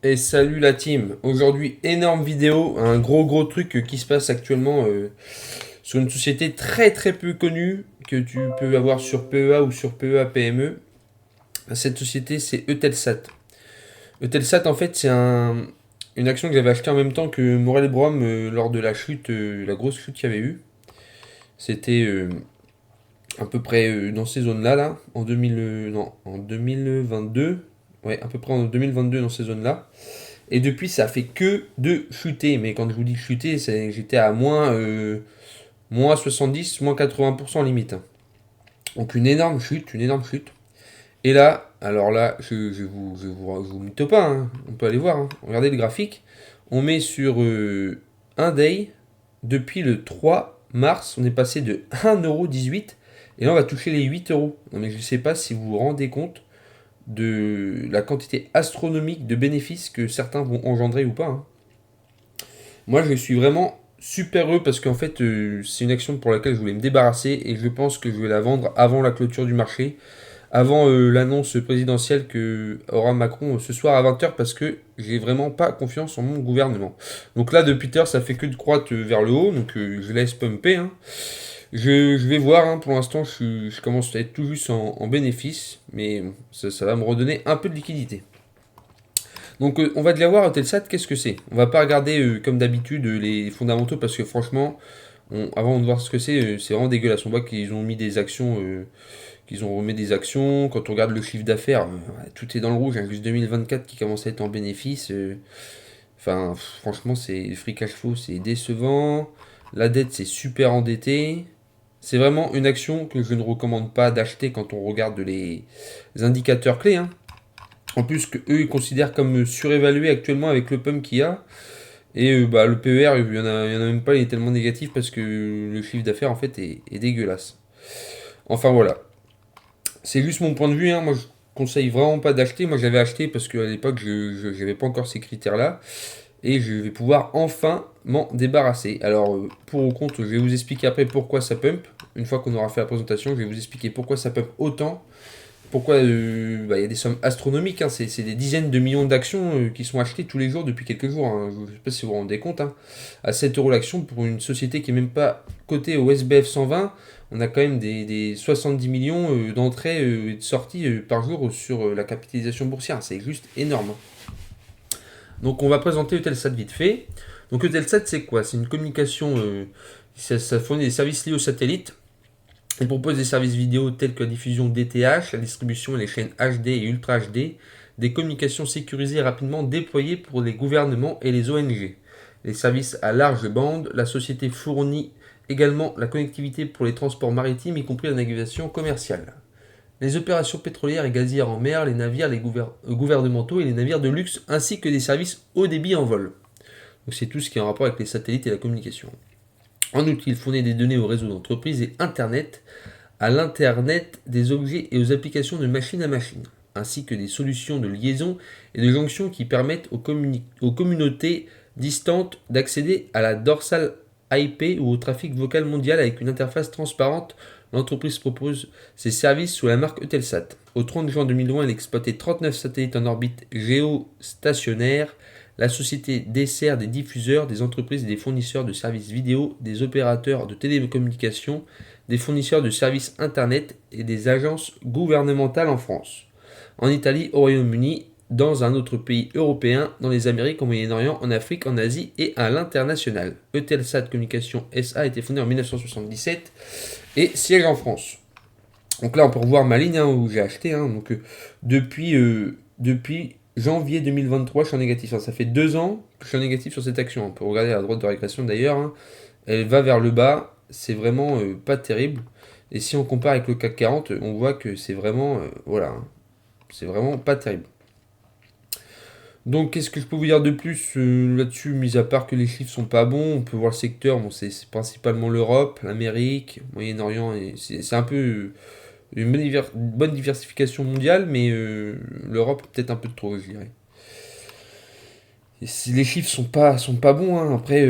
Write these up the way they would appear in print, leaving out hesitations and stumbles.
Et salut la team. Aujourd'hui, énorme vidéo, un gros truc qui se passe actuellement sur une société très très peu connue que tu peux avoir sur PEA ou sur PEA PME. Cette société, c'est Eutelsat. Eutelsat, en fait, une action que j'avais achetée en même temps que Morel Brom lors de la chute, la grosse chute qu'il y avait eu. C'était à peu près dans ces zones-là, là, en 2000, non, en 2022. Ouais, à peu près en 2022 dans ces zones-là. Et depuis, ça fait que de chuter. Mais quand je vous dis chuter, j'étais à moins 70, moins 80% limite. Donc une énorme chute, une énorme chute. Et là, alors là, je vous mytho pas, hein. On peut aller voir, hein. Regardez le graphique. On met sur un day, depuis le 3 mars, on est passé de 1,18 € et là on va toucher les 8 €. Non mais je ne sais pas si vous vous rendez compte de la quantité astronomique de bénéfices que certains vont engendrer ou pas, hein. Moi, je suis vraiment super heureux parce qu'en fait, c'est une action pour laquelle je voulais me débarrasser et je pense que je vais la vendre avant la clôture du marché, avant l'annonce présidentielle que aura Macron ce soir à 20 h parce que j'ai vraiment pas confiance en mon gouvernement. Donc là, depuis tard, ça fait que de croître vers le haut, donc je laisse pumper, hein. Je vais voir, hein, pour l'instant, je commence à être tout juste en bénéfice, mais ça va me redonner un peu de liquidité. Donc on va déjà voir Eutelsat, qu'est-ce que c'est. On va pas regarder comme d'habitude les fondamentaux parce que franchement, avant de voir ce que c'est vraiment dégueulasse. On voit qu'ils ont mis des actions, qu'ils ont remis des actions. Quand on regarde le chiffre d'affaires, tout est dans le rouge. Hein, juste 2024 qui commence à être en bénéfice. Enfin, franchement, c'est free cash flow, c'est décevant. La dette, c'est super endetté. C'est vraiment une action que je ne recommande pas d'acheter quand on regarde les indicateurs clés, hein. En plus, que eux ils considèrent comme surévalué actuellement avec le PUM qu'il y a. Et bah, le PER, il y en a même pas, il est tellement négatif parce que le chiffre d'affaires en fait est dégueulasse. Enfin voilà. C'est juste mon point de vue, hein. Moi je conseille vraiment pas d'acheter. Moi j'avais acheté parce qu'à l'époque je n'avais pas encore ces critères-là. Et je vais pouvoir enfin m'en débarrasser. Alors pour ou contre, je vais vous expliquer après pourquoi ça pump. Une fois qu'on aura fait la présentation, je vais vous expliquer pourquoi ça pump autant. Pourquoi bah, y a des sommes astronomiques, hein. C'est des dizaines de millions d'actions qui sont achetées tous les jours depuis quelques jours, hein. Je ne sais pas si vous vous rendez compte, hein. À 7 € l'action pour une société qui n'est même pas cotée au SBF 120, on a quand même des 70 millions d'entrées et de sorties par jour sur la capitalisation boursière. C'est juste énorme, hein. Donc on va présenter Eutelsat vite fait. Donc Eutelsat c'est quoi? C'est une communication, ça fournit des services liés au satellite. Il propose des services vidéo tels que la diffusion DTH, la distribution et les chaînes HD et Ultra HD, des communications sécurisées et rapidement déployées pour les gouvernements et les ONG. Les services à large bande, la société fournit également la connectivité pour les transports maritimes, y compris la navigation commerciale. Les opérations pétrolières et gazières en mer, les navires gouvernementaux et les navires de luxe, ainsi que des services haut débit en vol. Donc c'est tout ce qui est en rapport avec les satellites et la communication. En outre, il fournit des données aux réseaux d'entreprises et Internet, à l'Internet des objets et aux applications de machine à machine, ainsi que des solutions de liaison et de jonction qui permettent aux communautés distantes d'accéder à la dorsale IP ou au trafic vocal mondial avec une interface transparente. L'entreprise propose ses services sous la marque Eutelsat. Au 30 juin 2020, elle exploitait 39 satellites en orbite géostationnaire. La société dessert des diffuseurs, des entreprises et des fournisseurs de services vidéo, des opérateurs de télécommunications, des fournisseurs de services Internet et des agences gouvernementales en France, en Italie, au Royaume-Uni, dans un autre pays européen, dans les Amériques, au Moyen-Orient, en Afrique, en Asie et à l'international. Eutelsat Communication SA a été fondée en 1977 et siège en France. Donc là, on peut revoir ma ligne, hein, où j'ai acheté, hein. Donc depuis janvier 2023, je suis en négatif. Ça fait 2 ans que je suis en négatif sur cette action. On peut regarder à droite de régression d'ailleurs, hein. Elle va vers le bas. C'est vraiment pas terrible. Et si on compare avec le CAC 40, on voit que c'est vraiment, voilà, hein. C'est vraiment pas terrible. Donc, qu'est-ce que je peux vous dire de plus là-dessus, mis à part que les chiffres sont pas bons? On peut voir le secteur, bon, c'est principalement l'Europe, l'Amérique, Moyen-Orient, et c'est un peu une bonne diversification mondiale, mais l'Europe peut-être un peu de trop, je dirais. Et les chiffres sont pas bons, hein. Après,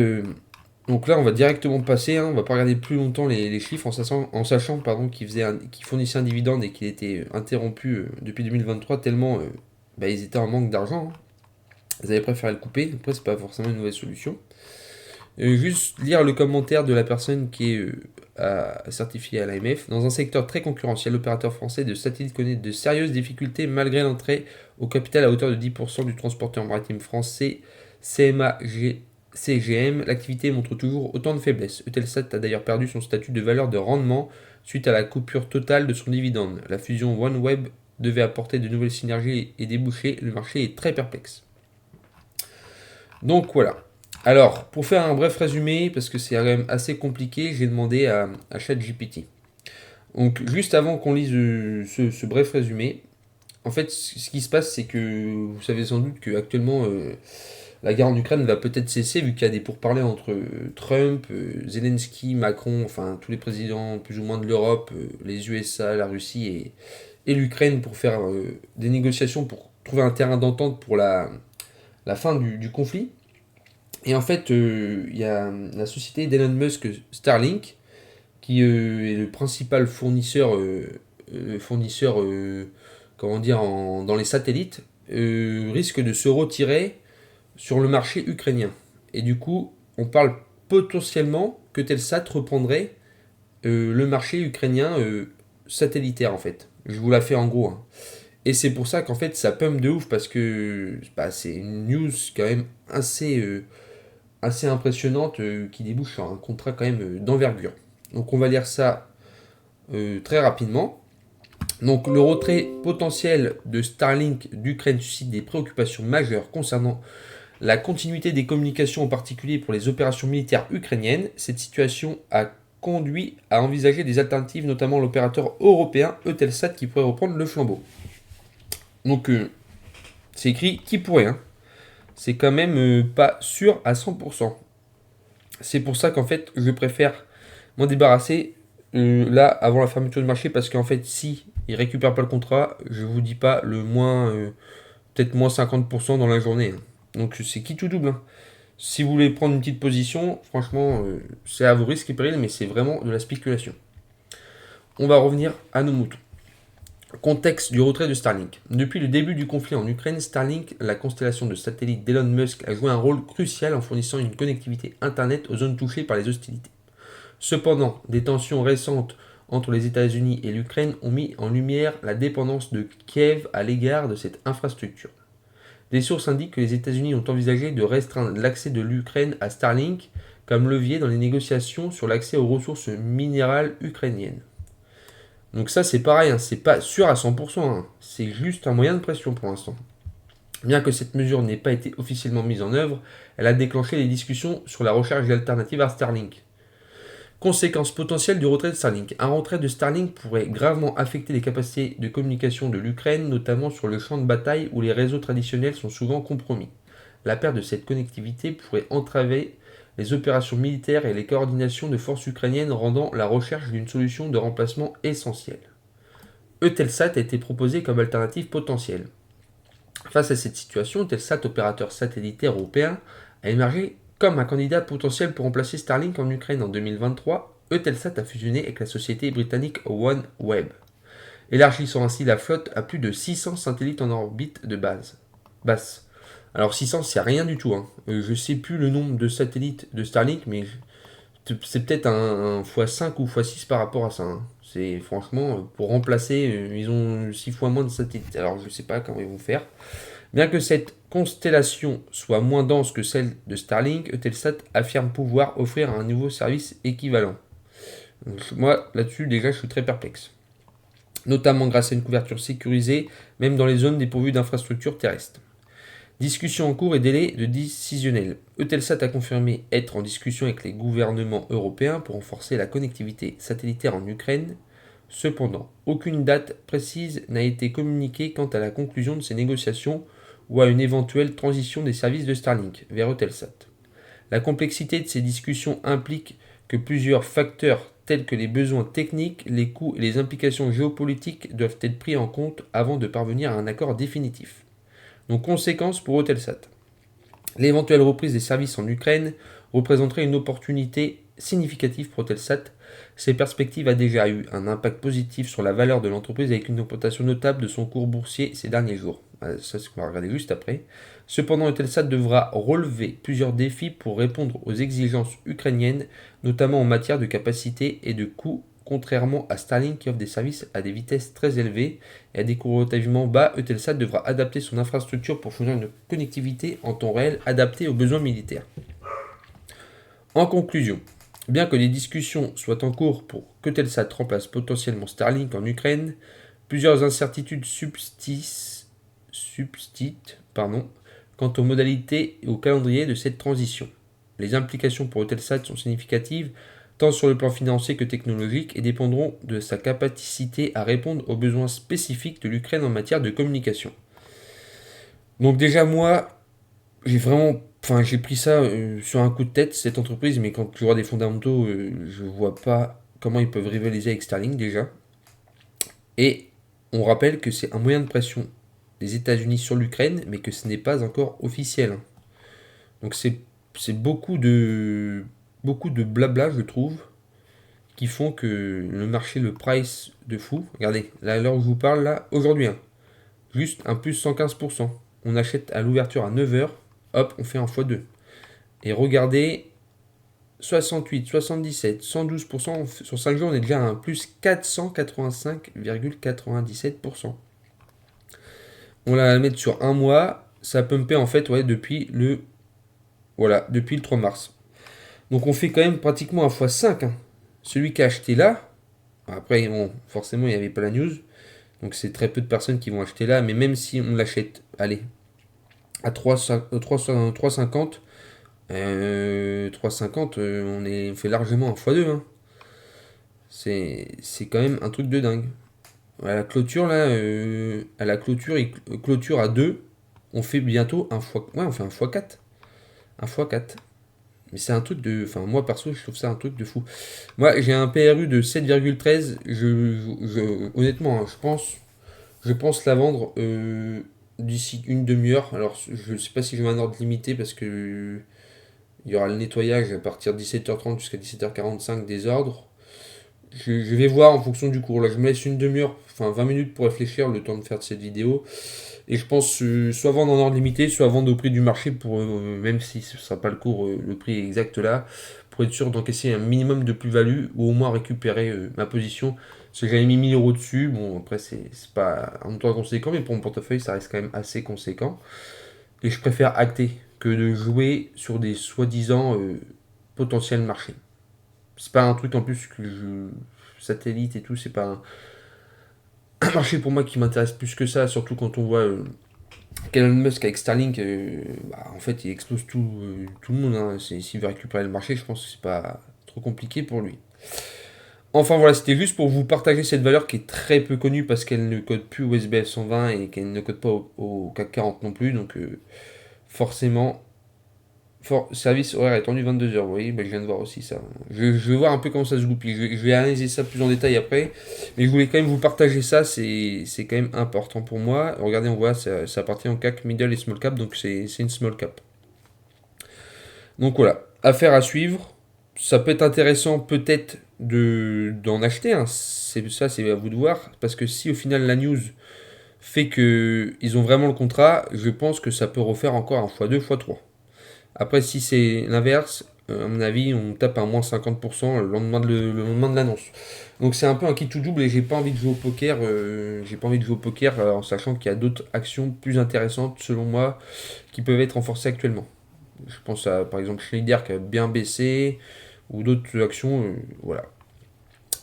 donc là, on va directement passer, hein. On va pas regarder plus longtemps les chiffres en sachant pardon, qu'ils fournissaient un dividende et qu'il était interrompu depuis 2023 tellement bah, ils étaient en manque d'argent, hein. Ils avaient préféré le couper, après c'est pas forcément une mauvaise solution. Juste lire le commentaire de la personne qui est certifiée à l'AMF. Dans un secteur très concurrentiel, l'opérateur français de satellite connaît de sérieuses difficultés malgré l'entrée au capital à hauteur de 10% du transporteur maritime français CMA-CGM. L'activité montre toujours autant de faiblesses. Eutelsat a d'ailleurs perdu son statut de valeur de rendement suite à la coupure totale de son dividende. La fusion OneWeb devait apporter de nouvelles synergies et débouchés. Le marché est très perplexe. Donc voilà. Alors, pour faire un bref résumé, parce que c'est quand même assez compliqué, j'ai demandé à ChatGPT. Donc, juste avant qu'on lise ce bref résumé, en fait, ce qui se passe, c'est que vous savez sans doute qu'actuellement, la guerre en Ukraine va peut-être cesser, vu qu'il y a des pourparlers entre Trump, Zelensky, Macron, enfin tous les présidents plus ou moins de l'Europe, les USA, la Russie et l'Ukraine pour faire des négociations pour trouver un terrain d'entente pour la fin du conflit. Et en fait, il y a la société d'Elon Musk, Starlink, qui est le principal fournisseur comment dire, dans les satellites, risque de se retirer sur le marché ukrainien. Et du coup, on parle potentiellement que Telsat reprendrait le marché ukrainien satellitaire, en fait. Je vous la fais en gros, hein. Et c'est pour ça qu'en fait, ça pump de ouf, parce que bah, c'est une news quand même assez impressionnante qui débouche sur un contrat quand même d'envergure. Donc on va lire ça très rapidement. Donc le retrait potentiel de Starlink d'Ukraine suscite des préoccupations majeures concernant la continuité des communications, en particulier pour les opérations militaires ukrainiennes. Cette situation a conduit à envisager des alternatives, notamment l'opérateur européen Eutelsat qui pourrait reprendre le flambeau. Donc c'est écrit qui pourrait, hein. C'est quand même pas sûr à 100%. C'est pour ça qu'en fait, je préfère m'en débarrasser là avant la fermeture du marché parce qu'en fait, si il récupère pas le contrat, je vous dis pas le moins, peut-être moins 50% dans la journée, hein. Donc c'est qui tout double, hein. Si vous voulez prendre une petite position, franchement, c'est à vos risques et périls, mais c'est vraiment de la spéculation. On va revenir à nos moutons. Contexte du retrait de Starlink. Depuis le début du conflit en Ukraine, Starlink, la constellation de satellites d'Elon Musk, a joué un rôle crucial en fournissant une connectivité Internet aux zones touchées par les hostilités. Cependant, des tensions récentes entre les États-Unis et l'Ukraine ont mis en lumière la dépendance de Kiev à l'égard de cette infrastructure. Des sources indiquent que les États-Unis ont envisagé de restreindre l'accès de l'Ukraine à Starlink comme levier dans les négociations sur l'accès aux ressources minérales ukrainiennes. Donc ça c'est pareil, hein, c'est pas sûr à 100%, hein, c'est juste un moyen de pression pour l'instant. Bien que cette mesure n'ait pas été officiellement mise en œuvre, elle a déclenché des discussions sur la recherche d'alternatives à Starlink. Conséquences potentielles du retrait de Starlink. Un retrait de Starlink pourrait gravement affecter les capacités de communication de l'Ukraine, notamment sur le champ de bataille où les réseaux traditionnels sont souvent compromis. La perte de cette connectivité pourrait entraver les opérations militaires et les coordinations de forces ukrainiennes, rendant la recherche d'une solution de remplacement essentielle. Eutelsat a été proposé comme alternative potentielle. Face à cette situation, Eutelsat, opérateur satellitaire européen, a émergé comme un candidat potentiel pour remplacer Starlink en Ukraine en 2023. Eutelsat a fusionné avec la société britannique OneWeb, élargissant ainsi la flotte à plus de 600 satellites en orbite de basse. Alors 600, c'est rien du tout, hein. Je sais plus le nombre de satellites de Starlink, mais c'est peut-être un x5 ou x6 par rapport à ça, hein. C'est franchement, pour remplacer, ils ont 6 fois moins de satellites. Alors je sais pas comment ils vont faire. Bien que cette constellation soit moins dense que celle de Starlink, Eutelsat affirme pouvoir offrir un nouveau service équivalent. Donc, moi, là-dessus, déjà, je suis très perplexe. Notamment grâce à une couverture sécurisée, même dans les zones dépourvues d'infrastructures terrestres. Discussion en cours et délai de décisionnel. Eutelsat a confirmé être en discussion avec les gouvernements européens pour renforcer la connectivité satellitaire en Ukraine. Cependant, aucune date précise n'a été communiquée quant à la conclusion de ces négociations ou à une éventuelle transition des services de Starlink vers Eutelsat. La complexité de ces discussions implique que plusieurs facteurs tels que les besoins techniques, les coûts et les implications géopolitiques doivent être pris en compte avant de parvenir à un accord définitif. Donc conséquences pour Eutelsat. L'éventuelle reprise des services en Ukraine représenterait une opportunité significative pour Eutelsat. Ces perspectives a déjà eu un impact positif sur la valeur de l'entreprise avec une augmentation notable de son cours boursier ces derniers jours. Ça, c'est ce qu'on va regarder juste après. Cependant, Eutelsat devra relever plusieurs défis pour répondre aux exigences ukrainiennes, notamment en matière de capacité et de coût. Contrairement à Starlink qui offre des services à des vitesses très élevées et à des coûts relativement bas, Eutelsat devra adapter son infrastructure pour fournir une connectivité en temps réel adaptée aux besoins militaires. En conclusion, bien que des discussions soient en cours pour qu'Eutelsat remplace potentiellement Starlink en Ukraine, plusieurs incertitudes subsistent quant aux modalités et au calendrier de cette transition. Les implications pour Eutelsat sont significatives tant sur le plan financier que technologique et dépendront de sa capacité à répondre aux besoins spécifiques de l'Ukraine en matière de communication. Donc déjà moi, j'ai pris ça sur un coup de tête, cette entreprise, mais quand je vois des fondamentaux, je vois pas comment ils peuvent rivaliser avec Starlink déjà. Et on rappelle que c'est un moyen de pression des États-Unis sur l'Ukraine, mais que ce n'est pas encore officiel. Donc c'est beaucoup de blabla, je trouve, qui font que le marché le price de fou. Regardez, là, à l'heure où je vous parle, là, aujourd'hui, juste un plus 115%. On achète à l'ouverture à 9h, hop, on fait un x2. Et regardez, 68, 77, 112%, sur 5 jours, on est déjà à un plus 485,97%. On la mettre sur un mois, ça pumpait en fait depuis le 3 mars. Donc on fait quand même pratiquement un x5. Celui qui a acheté là, après bon, forcément il n'y avait pas la news, donc c'est très peu de personnes qui vont acheter là, mais même si on l'achète, allez, à 3,50, on fait largement un x2. C'est quand même un truc de dingue. À la clôture là, il clôture à 2, on fait bientôt on fait un x4. Un x4. Mais c'est un truc de. Enfin, moi perso, je trouve ça un truc de fou. Moi, j'ai un PRU de 7,13. Honnêtement, je pense la vendre d'ici une demi-heure. Alors, je sais pas si je vais un ordre limité parce que il y aura le nettoyage à partir de 17h30 jusqu'à 17h45 des ordres. Je vais voir en fonction du cours. Là, je me laisse une demi-heure, enfin 20 minutes pour réfléchir, le temps de faire cette vidéo. Et je pense soit vendre en ordre limité, soit vendre au prix du marché, pour même si ce ne sera pas le cours, le prix exact là, pour être sûr d'encaisser un minimum de plus-value, ou au moins récupérer ma position. Parce que j'avais mis 1000 euros dessus, bon après c'est pas un montant conséquent, mais pour mon portefeuille ça reste quand même assez conséquent. Et je préfère acter que de jouer sur des soi-disant potentiels marchés. C'est pas un truc en plus que satellite et tout, c'est pas un marché pour moi qui m'intéresse plus que ça, surtout quand on voit qu'Elon Musk avec Starlink, en fait, il explose tout le monde. S'il veut récupérer le marché, je pense que c'est pas trop compliqué pour lui. Enfin voilà, c'était juste pour vous partager cette valeur qui est très peu connue parce qu'elle ne code plus au SBF 120 et qu'elle ne code pas au CAC 40 non plus. Donc forcément, service horaire étendu 22h. Vous voyez, je viens de voir aussi ça. Je vais voir un peu comment ça se goupille. Je vais analyser ça plus en détail après. Mais je voulais quand même vous partager ça. C'est quand même important pour moi. Regardez, on voit, ça appartient au CAC Middle et Small Cap. Donc c'est une Small Cap. Donc voilà, affaire à suivre. Ça peut être intéressant peut-être d'en acheter. C'est à vous de voir. Parce que si au final la news fait qu'ils ont vraiment le contrat, je pense que ça peut refaire encore un x2, x3. Après, si c'est l'inverse, à mon avis, on tape à moins 50% le lendemain de l'annonce. Donc c'est un peu un kit tout double et j'ai pas envie de jouer au poker. En sachant qu'il y a d'autres actions plus intéressantes, selon moi, qui peuvent être renforcées actuellement. Je pense à, par exemple, Schneider qui a bien baissé, ou d'autres actions, voilà.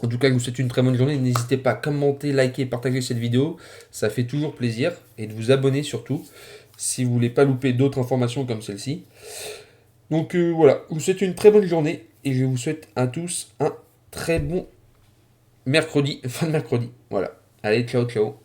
En tout cas, je vous souhaite une très bonne journée. N'hésitez pas à commenter, liker et partager cette vidéo. Ça fait toujours plaisir. Et de vous abonner surtout, si vous voulez pas louper d'autres informations comme celle-ci. Donc voilà, je vous souhaite une très bonne journée. Et je vous souhaite à tous un très bon mercredi, fin de mercredi. Voilà. Allez, ciao, ciao.